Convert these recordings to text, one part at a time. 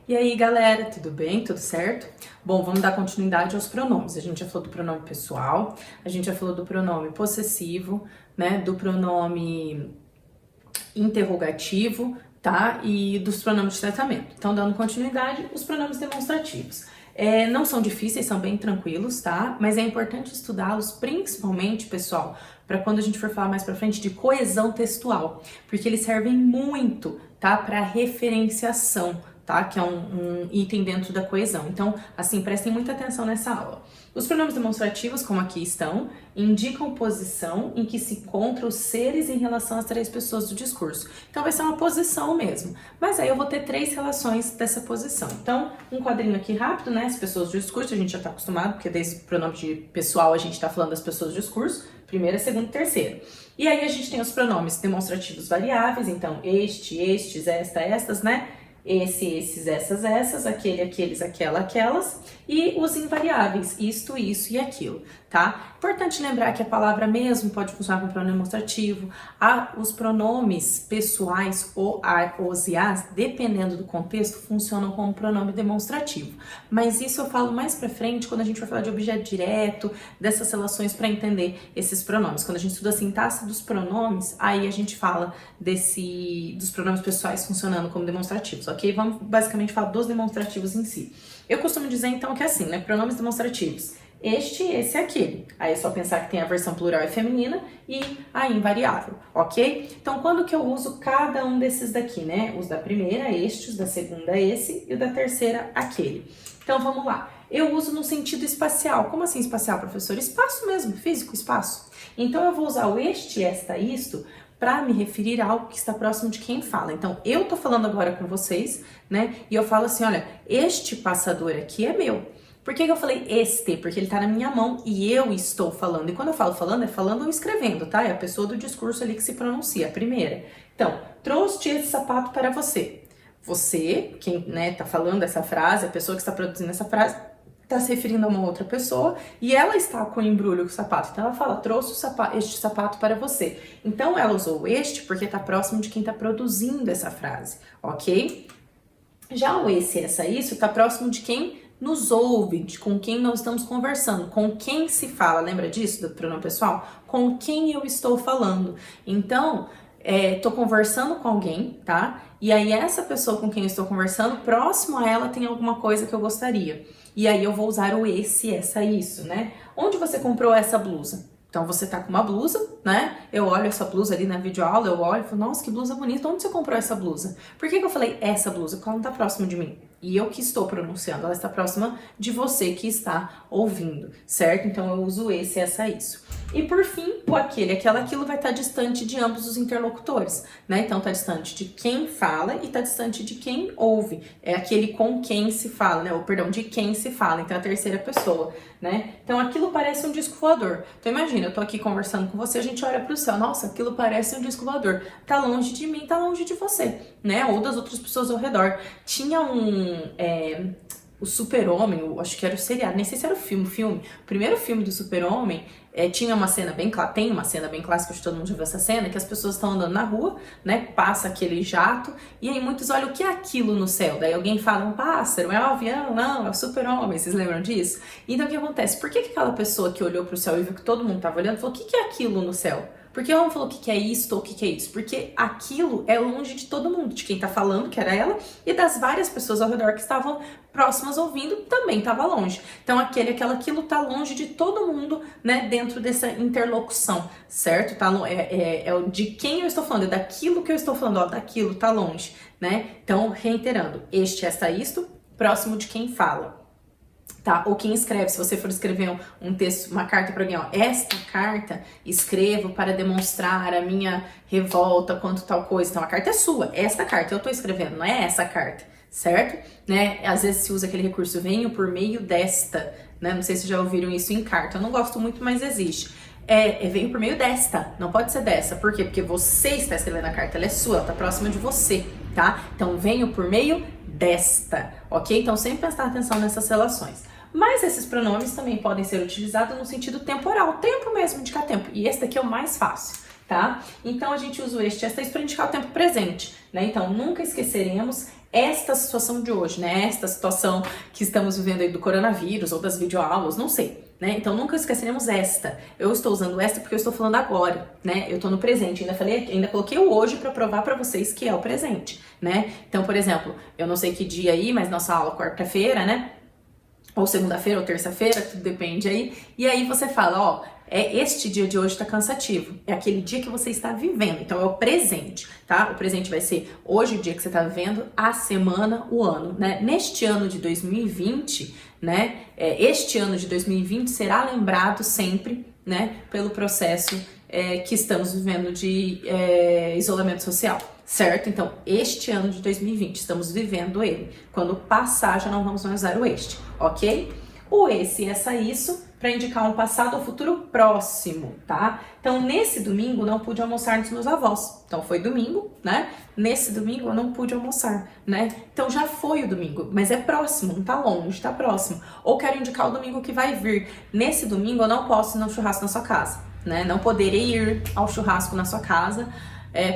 E aí, galera, tudo bem? Tudo certo? Bom, vamos dar continuidade aos pronomes. A gente já falou do pronome pessoal, a gente já falou do pronome possessivo, né? Do pronome interrogativo, tá? E dos pronomes de tratamento. Então, dando continuidade, os pronomes demonstrativos. Não são difíceis, são bem tranquilos, tá? Mas é importante estudá-los, principalmente, pessoal, para quando a gente for falar mais pra frente de coesão textual, porque eles servem muito, tá? Para referenciação, tá? Que é um item dentro da coesão. Então, assim, prestem muita atenção nessa aula. Os pronomes demonstrativos, como aqui estão, indicam posição em que se encontram os seres em relação às três pessoas do discurso. Então, vai ser uma posição mesmo. Mas aí eu vou ter três relações dessa posição. Então, um quadrinho aqui rápido, né? As pessoas do discurso, a gente já tá acostumado, porque desde o pronome de pessoal a gente tá falando das pessoas do discurso. Primeira, segunda e terceira. E aí a gente tem os pronomes demonstrativos variáveis, então este, estes, esta, estas, né? Esse, esses, essas, aquele, aqueles, aquela, aquelas, e os invariáveis, isto, isso e aquilo, tá? Importante lembrar que a palavra mesmo pode funcionar como pronome demonstrativo, os pronomes pessoais, o, a, os e as, dependendo do contexto, funcionam como pronome demonstrativo. Mas isso eu falo mais pra frente, quando a gente for falar de objeto direto, dessas relações para entender esses pronomes. Quando a gente estuda a sintaxe dos pronomes, aí a gente fala dos pronomes pessoais funcionando como demonstrativos, ok? Vamos basicamente falar dos demonstrativos em si. Eu costumo dizer então que é assim, né? Pronomes demonstrativos. Este, esse e aquele. Aí é só pensar que tem a versão plural e feminina e a invariável, ok? Então, quando que eu uso cada um desses daqui, né? Os da primeira, este, os da segunda, esse, e o da terceira, aquele. Então, vamos lá. Eu uso no sentido espacial. Como assim espacial, professor? Espaço mesmo, físico, espaço. Então, eu vou usar o este, esta, isto, para me referir a algo que está próximo de quem fala. Então, eu tô falando agora com vocês, né? E eu falo assim, olha, este passador aqui é meu. Por que eu falei este? Porque ele tá na minha mão e eu estou falando. E quando eu falo falando, é falando ou escrevendo, tá? É a pessoa do discurso ali que se pronuncia, a primeira. Então, trouxe esse sapato para você. Você, quem, né, tá falando essa frase, a pessoa que está produzindo essa frase, está se referindo a uma outra pessoa e ela está com o embrulho com o sapato. Então, ela fala, trouxe este sapato para você. Então, ela usou este porque está próximo de quem está produzindo essa frase, ok? Já o esse, essa, isso, está próximo de quem nos ouve, com quem nós estamos conversando, com quem se fala. Lembra disso, do pronome pessoal? Com quem eu estou falando. Então, tô conversando com alguém, tá? E aí, essa pessoa com quem eu estou conversando, próximo a ela tem alguma coisa que eu gostaria. E aí eu vou usar o esse, essa, isso, né? Onde você comprou essa blusa? Então você tá com uma blusa, né? Eu olho essa blusa ali na videoaula, eu olho e falo, nossa, que blusa bonita, onde você comprou essa blusa? Por que eu falei essa blusa? Porque ela não tá próxima de mim. E eu que estou pronunciando, ela está próxima de você que está ouvindo, certo? Então eu uso esse, essa, isso. E por fim, o aquele, aquela, aquilo vai estar distante de ambos os interlocutores, né? Então tá distante de quem fala e tá distante de quem ouve. É aquele com quem se fala, né? Ou perdão, de quem se fala, então é a terceira pessoa, né? Então aquilo parece um disco voador. Então imagina, eu tô aqui conversando com você, a gente olha pro céu, nossa, aquilo parece um disco voador. Tá longe de mim, tá longe de você, né? Ou das outras pessoas ao redor. Tinha o Super-Homem, acho que era o seriado, nem sei se era o filme. O primeiro filme do Super-Homem tinha uma cena bem clássica, tem uma cena bem clássica, acho que todo mundo já viu essa cena, que as pessoas estão andando na rua, né, passa aquele jato, e aí muitos olham, o que é aquilo no céu? Daí alguém fala, um pássaro, é um avião, não, é o Super-Homem, vocês lembram disso? Então o que acontece? Por que aquela pessoa que olhou pro céu e viu que todo mundo tava olhando, falou, o que é aquilo no céu? Por que ela não falou o que é isto ou o que é isso? Porque aquilo é longe de todo mundo, de quem tá falando, que era ela, e das várias pessoas ao redor que estavam próximas ouvindo, também estava longe. Então aquilo tá longe de todo mundo, né, dentro dessa interlocução, certo? É de quem eu estou falando, é daquilo que eu estou falando, ó, daquilo tá longe, né? Então, reiterando, este, esta, isto, próximo de quem fala. Tá? Ou quem escreve, se você for escrever um texto, uma carta para alguém, ó, esta carta escrevo para demonstrar a minha revolta quanto tal coisa. Então a carta é sua, esta carta eu tô escrevendo, não é essa carta, certo? Né? Às vezes se usa aquele recurso, venho por meio desta, né? Não sei se já ouviram isso em carta, eu não gosto muito, mas existe. Venho por meio desta, não pode ser dessa. Por quê? Porque você está escrevendo a carta, ela é sua, ela tá próxima de você, tá? Então venho por meio desta, ok? Então sempre prestar atenção nessas relações. Mas esses pronomes também podem ser utilizados no sentido temporal, tempo mesmo, indicar tempo. E esse daqui é o mais fácil, tá? Então a gente usa o este, esta, isso para indicar o tempo presente, né? Então nunca esqueceremos esta situação de hoje, né? Esta situação que estamos vivendo aí do coronavírus ou das videoaulas, não sei, né? Então nunca esqueceremos esta. Eu estou usando esta porque eu estou falando agora, né? Eu estou no presente. Ainda coloquei o hoje para provar para vocês que é o presente, né? Então, por exemplo, eu não sei que dia aí, mas nossa aula quarta-feira, né? Ou segunda-feira ou terça-feira, tudo depende aí. E aí você fala, ó, este dia de hoje tá cansativo. É aquele dia que você está vivendo. Então é o presente, tá? O presente vai ser hoje o dia que você tá vivendo, a semana, o ano, né? Neste ano de 2020, né? Este ano de 2020 será lembrado sempre, né? Pelo processo que estamos vivendo de isolamento social. Certo? Então, este ano de 2020, estamos vivendo ele. Quando passar, já não vamos mais usar o este, ok? O esse, essa, isso, para indicar um passado ou futuro próximo, tá? Então, nesse domingo, não pude almoçar nos meus avós. Então, foi domingo, né? Nesse domingo, eu não pude almoçar, né? Então, já foi o domingo, mas é próximo, não tá longe, tá próximo. Ou quero indicar o domingo que vai vir. Nesse domingo, eu não posso ir no churrasco na sua casa, né? Não poderei ir ao churrasco na sua casa,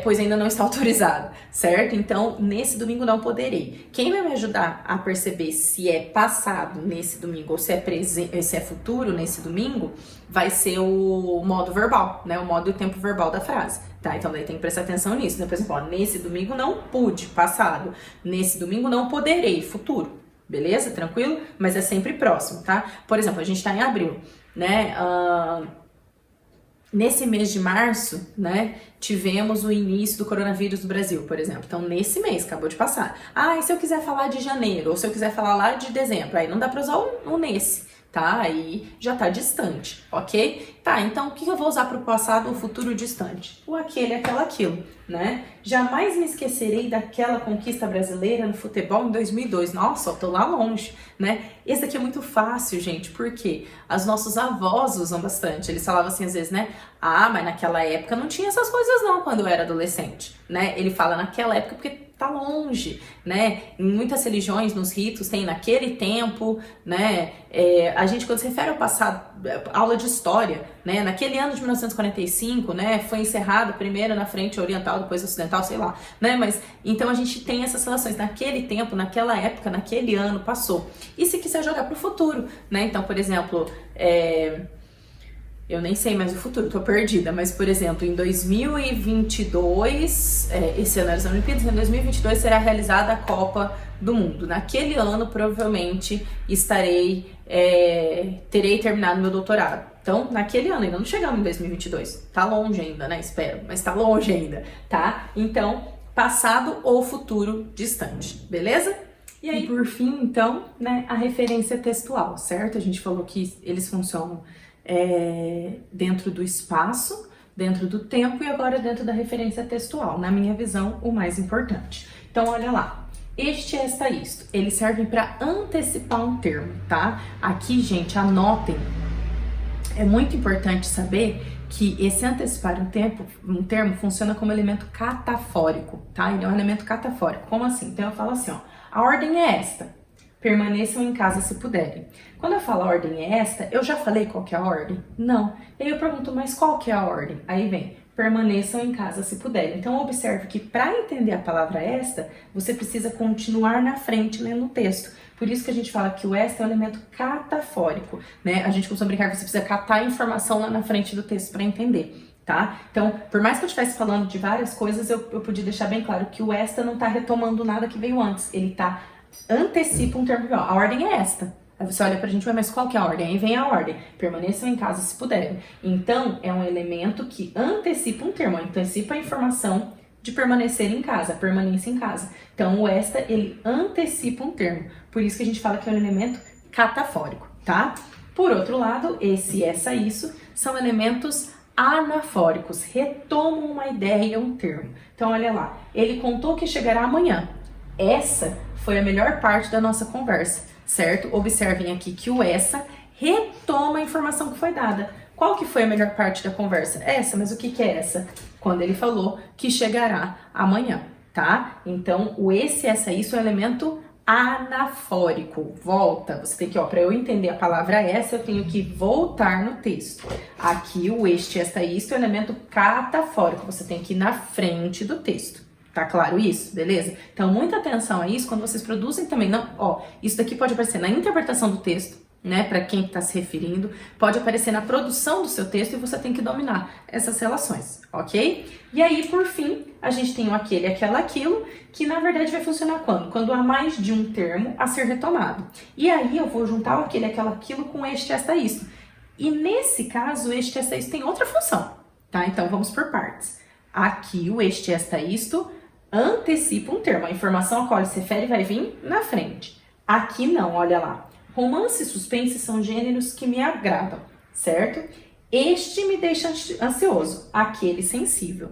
pois ainda não está autorizado, certo? Então, nesse domingo não poderei. Quem vai me ajudar a perceber se é passado nesse domingo ou se é futuro nesse domingo, vai ser o modo verbal, né? O modo e o tempo verbal da frase, tá? Então, daí tem que prestar atenção nisso, né? Por exemplo, ó, nesse domingo não pude, passado. Nesse domingo não poderei, futuro. Beleza? Tranquilo? Mas é sempre próximo, tá? Por exemplo, a gente tá em abril, né? Nesse mês de março, né, tivemos o início do coronavírus no Brasil, por exemplo. Então, nesse mês, acabou de passar. E se eu quiser falar de janeiro, ou se eu quiser falar lá de dezembro, aí não dá pra usar o nesse, tá? Aí já tá distante, ok? Tá, então o que eu vou usar pro passado ou futuro distante? O aquele, aquela, aquilo, né? Jamais me esquecerei daquela conquista brasileira no futebol em 2002. Nossa, eu tô lá longe, né? Esse daqui é muito fácil, gente, porque os nossos avós usam bastante. Eles falavam assim, às vezes, né? Mas naquela época não tinha essas coisas não, quando eu era adolescente, né? Ele fala naquela época porque tá longe, né? Em muitas religiões, nos ritos, tem naquele tempo, né? A gente, quando se refere ao passado, aula de história, né? Naquele ano de 1945, né? Foi encerrado primeiro na frente oriental, depois ocidental, sei lá, né? Mas, então a gente tem essas relações. Naquele tempo, naquela época, naquele ano, passou. E se quiser jogar pro futuro, né? Então, por exemplo, eu nem sei mais o futuro, tô perdida, mas, por exemplo, em 2022, esse ano era as Olimpíadas, em 2022 será realizada a Copa do Mundo. Naquele ano, provavelmente, terei terminado meu doutorado. Então, naquele ano, ainda não chegamos em 2022, tá longe ainda, né? Espero, mas tá longe ainda, tá? Então, passado ou futuro distante, beleza? E aí, por fim, então, né, a referência textual, certo? A gente falou que eles funcionam dentro do espaço, dentro do tempo e agora dentro da referência textual. Na minha visão, o mais importante. Então, olha lá. Este, esta, isto. Eles servem para antecipar um termo, tá? Aqui, gente, anotem. É muito importante saber que esse antecipar um termo funciona como elemento catafórico, tá? Ele é um elemento catafórico. Como assim? Então, eu falo assim, ó. A ordem é esta. Permaneçam em casa se puderem. Quando eu falo a ordem é esta, eu já falei qual que é a ordem? Não. E aí eu pergunto, mas qual que é a ordem? Aí vem, permaneçam em casa se puderem. Então observe que para entender a palavra esta, você precisa continuar na frente lendo o texto. Por isso que a gente fala que o esta é um elemento catafórico, né? A gente costuma brincar que você precisa catar a informação lá na frente do texto para entender. Tá? Então, por mais que eu estivesse falando de várias coisas, eu podia deixar bem claro que o esta não está retomando nada que veio antes. Ele antecipa um termo. A ordem é esta. Aí você olha pra gente, mas qual que é a ordem? Aí vem a ordem. Permaneçam em casa se puderem. Então, é um elemento que antecipa um termo, antecipa a informação de permanecer em casa, permanência em casa. Então, o esta, ele antecipa um termo. Por isso que a gente fala que é um elemento catafórico, tá? Por outro lado, esse, essa, isso são elementos anafóricos, retomam uma ideia, um termo. Então, olha lá. Ele contou que chegará amanhã. Essa foi a melhor parte da nossa conversa, certo? Observem aqui que o essa retoma a informação que foi dada. Qual que foi a melhor parte da conversa? Essa, mas o que é essa? Quando ele falou que chegará amanhã, tá? Então, o esse, essa, isso é um elemento anafórico. Volta, você tem que, para eu entender a palavra essa, eu tenho que voltar no texto. Aqui, o este, esta, isto é um elemento catafórico. Você tem que ir na frente do texto. Tá claro isso? Beleza? Então, muita atenção a isso quando vocês produzem também. Não, ó, isso daqui pode aparecer na interpretação do texto, né? Para quem está se referindo, pode aparecer na produção do seu texto e você tem que dominar essas relações, ok? E aí, por fim, a gente tem o aquele, aquela, aquilo, que na verdade vai funcionar quando? Quando há mais de um termo a ser retomado. E aí eu vou juntar o aquele, aquela, aquilo com este, esta, isto. E nesse caso, este, esta, isto tem outra função, tá? Então vamos por partes. Aqui, o este, esta, isto antecipa um termo. A informação a qual ele se refere vai vir na frente. Aqui não, olha lá. Romance e suspense são gêneros que me agradam, certo? Este me deixa ansioso, aquele sensível.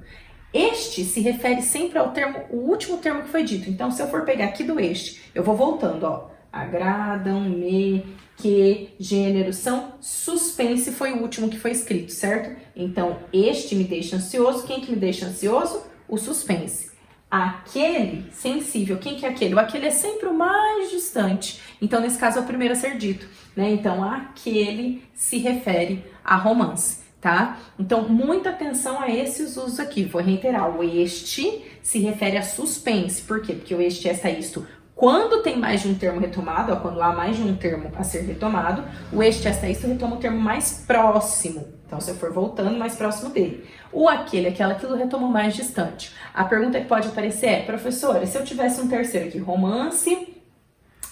Este se refere sempre ao termo, o último termo que foi dito. Então, se eu for pegar aqui do este, eu vou voltando, ó. Agradam, me, que, gênero, são, suspense foi o último que foi escrito, certo? Então, este me deixa ansioso. Quem que me deixa ansioso? O suspense. Aquele, sensível, quem que é aquele? O aquele é sempre o mais distante. Então, nesse caso, é o primeiro a ser dito, né? Então, aquele se refere a romance, tá? Então, muita atenção a esses usos aqui. Vou reiterar, o este se refere a suspense. Por quê? Porque o este, esta, isto, quando tem mais de um termo retomado, ó, quando há mais de um termo a ser retomado, o este, esta, isto retoma o termo mais próximo. Então, se eu for voltando, mais próximo dele. O aquele, aquela, aquilo retoma o mais distante. A pergunta que pode aparecer é, professora, se eu tivesse um terceiro aqui, romance,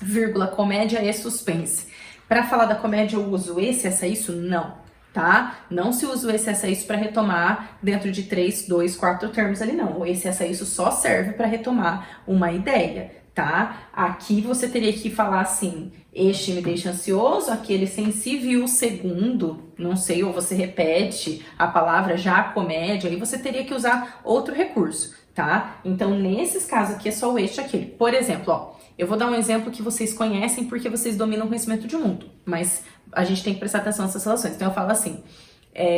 vírgula, comédia e suspense. Para falar da comédia, eu uso esse, essa, isso? Não, tá? Não se usa esse, essa, isso para retomar dentro de 3, 2, 4 termos ali, não. O esse, essa, isso só serve para retomar uma ideia, tá? Aqui você teria que falar assim, este me deixa ansioso, aquele sensível, e o segundo, não sei, ou você repete a palavra já a comédia, aí você teria que usar outro recurso, tá? Então, nesses casos aqui é só o este, aquele. Por exemplo, ó, eu vou dar um exemplo que vocês conhecem porque vocês dominam o conhecimento de mundo, mas a gente tem que prestar atenção nessas relações. Então, eu falo assim,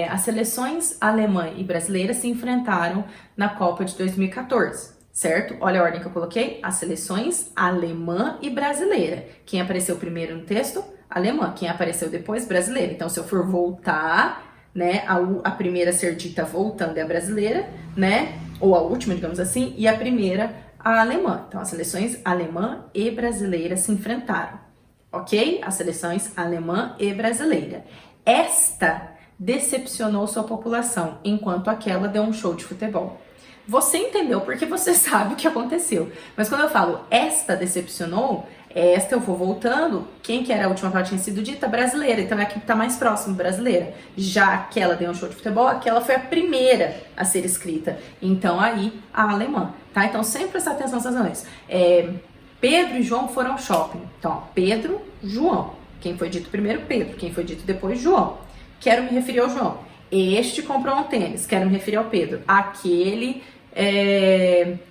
as seleções alemã e brasileira se enfrentaram na Copa de 2014. Certo? Olha a ordem que eu coloquei. As seleções alemã e brasileira. Quem apareceu primeiro no texto? Alemã. Quem apareceu depois? Brasileira. Então, se eu for voltar, né, a primeira a ser dita voltando é a brasileira, né? Ou a última, digamos assim, e a primeira a alemã. Então, as seleções alemã e brasileira se enfrentaram. Ok? As seleções alemã e brasileira. Esta decepcionou sua população, enquanto aquela deu um show de futebol. Você entendeu porque você sabe o que aconteceu. Mas quando eu falo esta decepcionou, esta eu vou voltando. Quem que era a última parte tinha sido dita? Brasileira. Então é a que está mais próximo, brasileira. Já aquela deu um show de futebol, aquela foi a primeira a ser escrita. Então aí a alemã, tá? Então sempre prestar atenção nessas nomes. Pedro e João foram ao shopping. Então, ó, Pedro, João. Quem foi dito primeiro? Pedro. Quem foi dito depois? João. Quero me referir ao João. Este comprou um tênis. Quero me referir ao Pedro. Aquele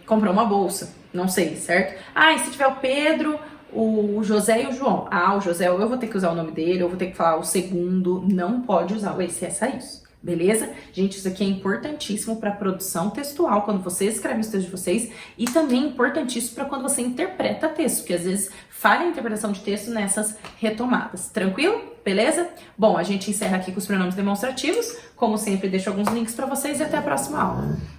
comprou uma bolsa, não sei, certo? E se tiver o Pedro, o José e o João. O José, ou eu vou ter que usar o nome dele, ou vou ter que falar o segundo, não pode usar o esse, essa, isso. Beleza? Gente, isso aqui é importantíssimo para produção textual, quando você escreve os textos de vocês, e também importantíssimo para quando você interpreta texto, porque às vezes falha a interpretação de texto nessas retomadas. Tranquilo? Beleza? Bom, a gente encerra aqui com os pronomes demonstrativos. Como sempre, deixo alguns links para vocês e até a próxima aula.